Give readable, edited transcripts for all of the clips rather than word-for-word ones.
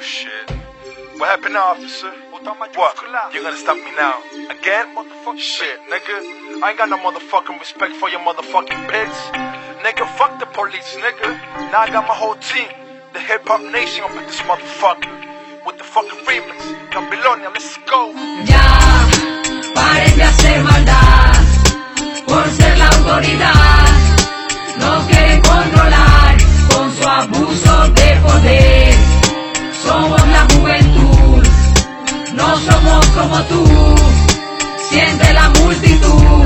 shit. What happened now, officer? What? You're gonna stop me now? Again? Motherfucker shit, nigga. I ain't got no motherfucking respect for your motherfucking pigs. Nigga, fuck the police, nigga. Now I got my whole team. The hip-hop nation up in this motherfucker. With the fucking remix. Babilonia, let's go. Ya, paren de hacer maldad. Por ser la autoridad. Nos quieren controlar con su abuso de poder. Somos la juventud, no somos como tú. Siente la multitud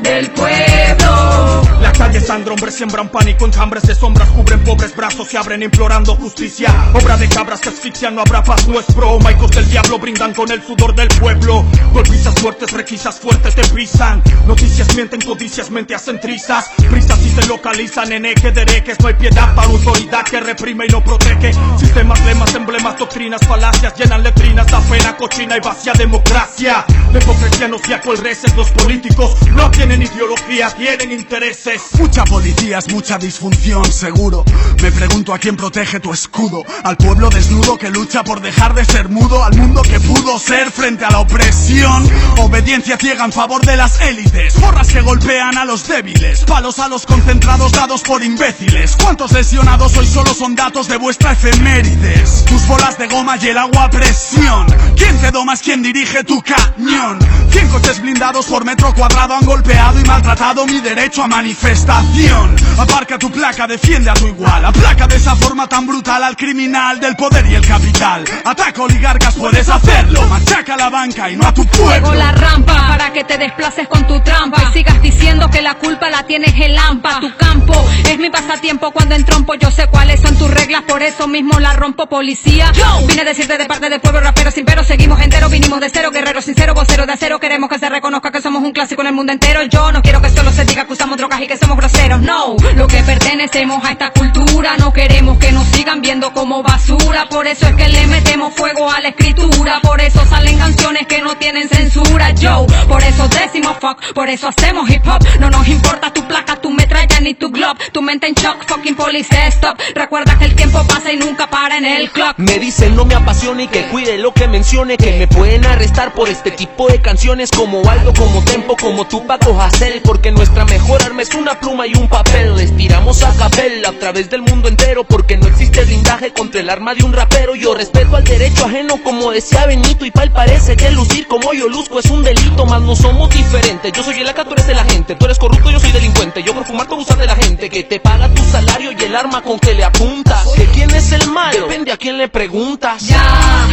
del pueblo. La calle sangra, hombres siembran pánico, enjambres de sombras cubren pobres brazos y abren implorando justicia. Obra de cabras que asfixian, no habrá paz, no es broma. Hijos del diablo brindan con el sudor del pueblo. Golpizas fuertes, requisas fuertes te pisan. Noticias mienten, codicias mente hacen trizas. Prisas si te localizan en eje de herejes. No hay piedad para autoridad que reprime y no protege. Sistemas, lemas, emblemas, doctrinas, falacias llenan letrinas, da pena, cochina y vacía democracia. La hipocresía nos ya colreces, los políticos no tienen ideología, tienen intereses. Mucha policía es mucha disfunción, seguro. Me pregunto a quién protege tu escudo. Al pueblo desnudo que lucha por dejar de ser mudo. Al mundo que pudo ser frente a la opresión. Obediencia ciega en favor de las élites. Porras que golpean a los débiles. Palos a los concentrados dados por imbéciles. ¿Cuántos lesionados hoy solo son datos de vuestra efemérides? Tus bolas de goma y el agua a presión. ¿Quién te doma es quien dirige tu cañón? 100 coches blindados por metro cuadrado han golpeado y maltratado mi derecho a manifestación. Aparca tu placa, defiende a tu igual. Aplaca de esa forma tan brutal al criminal del poder y el capital. Ataca oligarcas, puedes hacerlo. Machaca a la banca y no a tu pueblo. Llegó la rampa para que te desplaces con tu trampa y sigas diciendo que la culpa la tienes el AMPA. Tu campo es mi pasatiempo cuando entrompo. Yo sé cuáles son tus reglas, por eso mismo la rompo, policía. Vine a decirte de parte del pueblo rapero sin pero. Seguimos enteros, vinimos de cero, guerreros sinceros, voceros de acero. Queremos que se reconozca que somos un clásico en el mundo entero. Yo no quiero que solo se diga que usamos drogas y que somos groseros, no. Lo que pertenecemos a esta cultura, no queremos que nos sigan viendo como basura. Por eso es que le metemos fuego a la escritura. Por eso salen canciones que no tienen censura, yo. Por eso decimos fuck, por eso hacemos hip hop. No nos importa tu placa, tu metralla ni tu glob. Tu mente en shock, fucking police, stop. Recuerda que el tiempo pasa y nunca para en el clock. Me dicen no me apasione y que cuide lo que mencione. Que me pueden arrestar por este tipo de canciones. Como Aldo, como Tempo, como Tupac o Hassel. Porque nuestra mejor arma es una pluma y un papel. Les tiramos a capela a través del mundo entero. Porque no existe blindaje contra el arma de un rapero. Yo respeto al derecho ajeno como decía Benito. Y pa'l parece que lucir como yo luzco es un delito. Mas no somos diferentes, yo soy el AK, tú eres de la gente. Tú eres corrupto, yo soy delincuente. Yo por fumar te abusar de la gente. Que te paga tu salario y el arma con que le apuntas. ¿De quién es el mal? Depende a quién le preguntas. Ya,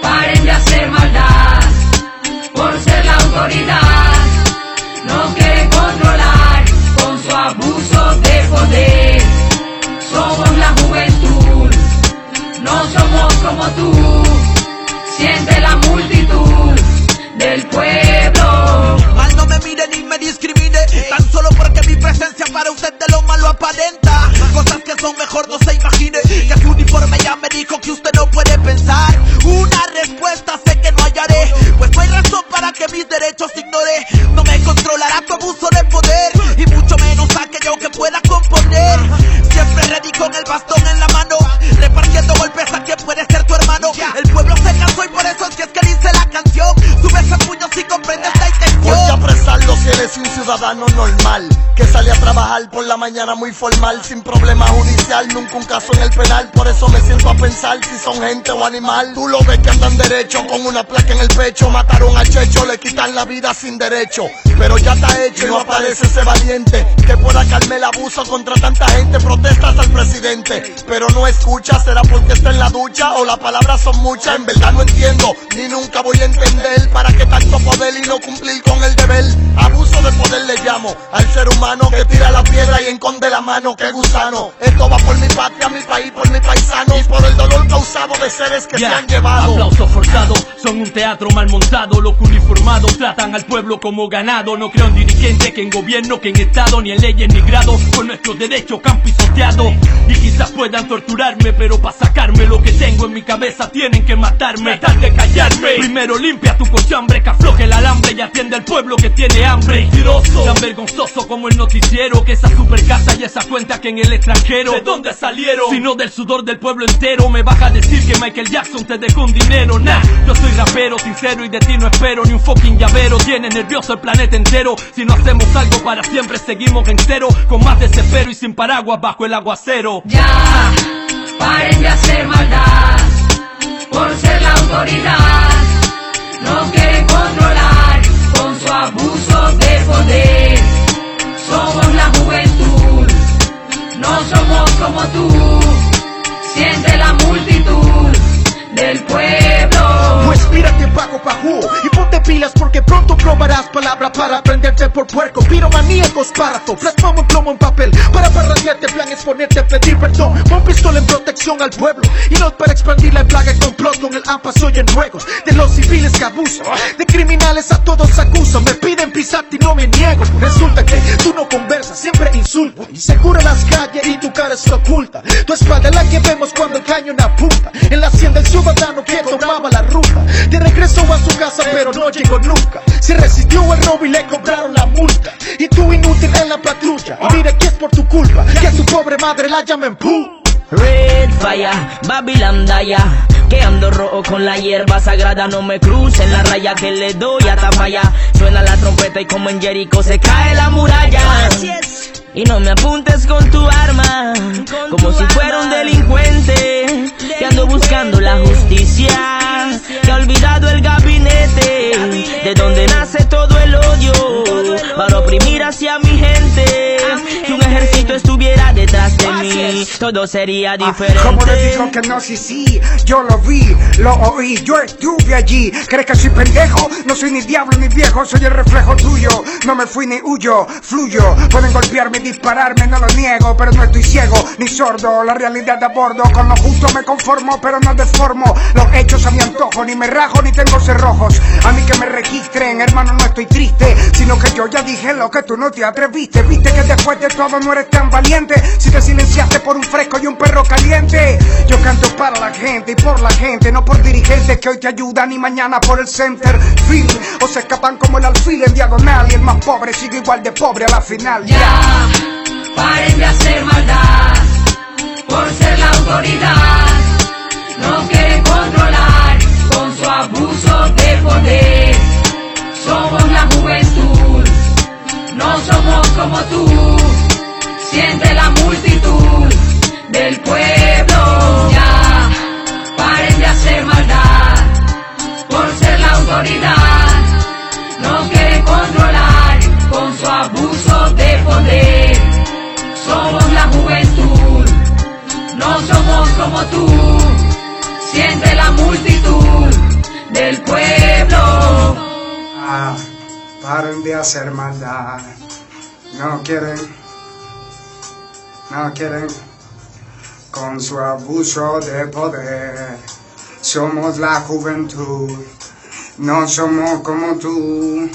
paren de hacer maldad. Por ser la autoridad. Nos quieren controlar con su abuso de poder. Somos la juventud, no somos como tú. Siente la multitud del pueblo. Mal no me mire ni me discrimine, tan solo porque mi presencia para usted de lo malo aparenta. Cosas que son mejor no se imagine. Que su uniforme ya me dijo que usted no puede pensar. Una respuesta sé que no hallaré, pues no hay razón para que mis derechos ignore. No me controlará tu abuso de poder, y mucho menos aquello que pueda componer. Siempre ready con el bastón en la mano, repartiendo golpes a quien puede ser tu hermano. El pueblo se cansó y por eso es que dice la canción. Sube ese puño si comprendes la intención. Voy a apresarlo si eres un ciudadano normal, que sale a trabajar por la mañana muy formal, sin problema judicial, nunca un caso en el penal. Por eso me siento a pensar si son gente o animal. Tú lo ves que andan derecho con una placa en el pecho. Mataron a Checho, le quitan la vida sin derecho. Pero ya está hecho y no aparece ese valiente que pueda calmar el abuso contra tanta gente. Protestas al presidente, pero no escucha. ¿Será porque está en la ducha o las palabras son muchas? En verdad no entiendo, ni nunca voy a entender para qué tanto poder y no cumplir con el deber. Abuso de poder le llamo al ser humano que tira la piedra y esconde la mano. ¡Qué gusano! Esto va por mi patria, mi país, por mi paisano y por el dolor causado de seres que se han llevado. Aplausos forzados, son un teatro mal montado. Los uniformados tratan al pueblo como ganado. No creo en dirigentes, que en gobierno, que en estado, ni en leyes ni grados. Con nuestros derechos que han pisoteado. Y quizás puedan torturarme, pero para sacarme lo que tengo en mi cabeza tienen que matarme. Tratar de callarme. Primero limpia tu cochambre, que afloje el alambre y atiende al pueblo que tiene hambre. Mentiroso, tan vergonzoso como el noticiero, que esa super casa y esa cuenta que en el extranjero. ¿De dónde salieron? Sino del sudor del pueblo entero. Me vas a decir que Michael Michael Jackson te dejó un dinero, nah. Yo soy rapero sincero y de ti no espero ni un fucking llavero. Tiene nervioso el planeta entero. Si no hacemos algo para siempre seguimos en cero, con más desespero y sin paraguas bajo el aguacero. Ya, paren de hacer maldad por ser la autoridad. Nos quieren controlar con su abuso de poder. Somos la juventud, no somos como tú. Siente la multitud del pueblo. Pues mírate bajo bajo y ponte pilas porque pronto probarás palabra para prenderte por puerco. Piromaníacos párrafo, plasmamos plomo en papel para parradearte, plan es ponerte a pedir perdón. Pon pistola en protección al pueblo y no para expandir la plaga. Complot con el AMPA se oyen ruegos de los civiles que abusan, de criminales a todos acusan. Me piden pisarte y no me niego. Resulta que tú no conversas, siempre insultas. Insegura las calles y tu cara se oculta. Tu espalda es la que vemos cuando el cañón apunta. En la hacienda el ciudadano que tomaba la ruta de regreso a su casa pero no llegó nunca. Se resistió el robo y le cobraron la multa. Y tú inútil en la patrulla. Y mira que es por tu culpa que a tu pobre madre la llamen pu. Red Fire, Babylon Daya, que ando rojo con la hierba sagrada. No me crucen la raya que le doy hasta falla. Suena la trompeta y como en Jericho se cae la muralla. Y no me apuntes con tu arma, como si fuera un delincuente que ando buscando la justicia, que ha olvidado el gabinete de donde nace todo el odio para oprimir hacia mi gente. Si un ejército estuviera detrás de mí, todo sería diferente. Como le digo que no, sí, yo lo vi, lo oí, yo estuve allí. ¿Crees que soy pendejo? No soy ni diablo ni viejo, soy el reflejo tuyo. No me fui ni huyo, fluyo. Pueden golpearme y dispararme, no lo niego, pero no estoy ciego ni sordo. La realidad de a bordo, con lo justo me conformo, pero no deformo los hechos a mi antojo. Ni me rajo ni tengo cerrojos. A mí que me registren, hermano, no estoy triste, sino que yo ya dije lo que tú no te atreviste. Viste que después de todo no eres tan valiente. Si te silenciaste por un fresco y un perro caliente. Yo canto para la gente y por la gente, no por dirigentes que hoy te ayudan y mañana por el center fin. O se escapan como el alfil en diagonal y el más pobre sigue igual de pobre a la final. Ya, paren de hacer maldad por ser la autoridad. Nos quieren controlar con su abuso de poder. Somos la juventud, no somos como tú. Siente la multitud del pueblo. Ya, paren de hacer maldad por ser la autoridad. Nos quieren controlar con su abuso de poder. Somos la juventud, no somos como tú. Siente la multitud del pueblo. Paren de hacer maldad. No quieren con su abuso de poder. Somos la juventud, no somos como tú.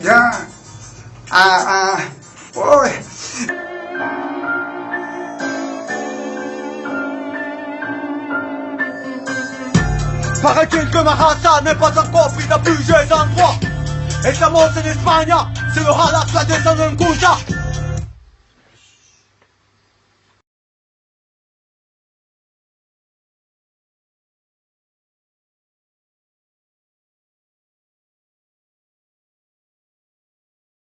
Ya, oh. Paraît-il que ma race n'est pas encore prise à plusieurs endroits. Estamos en España, se ojalá la descendent en Cuya.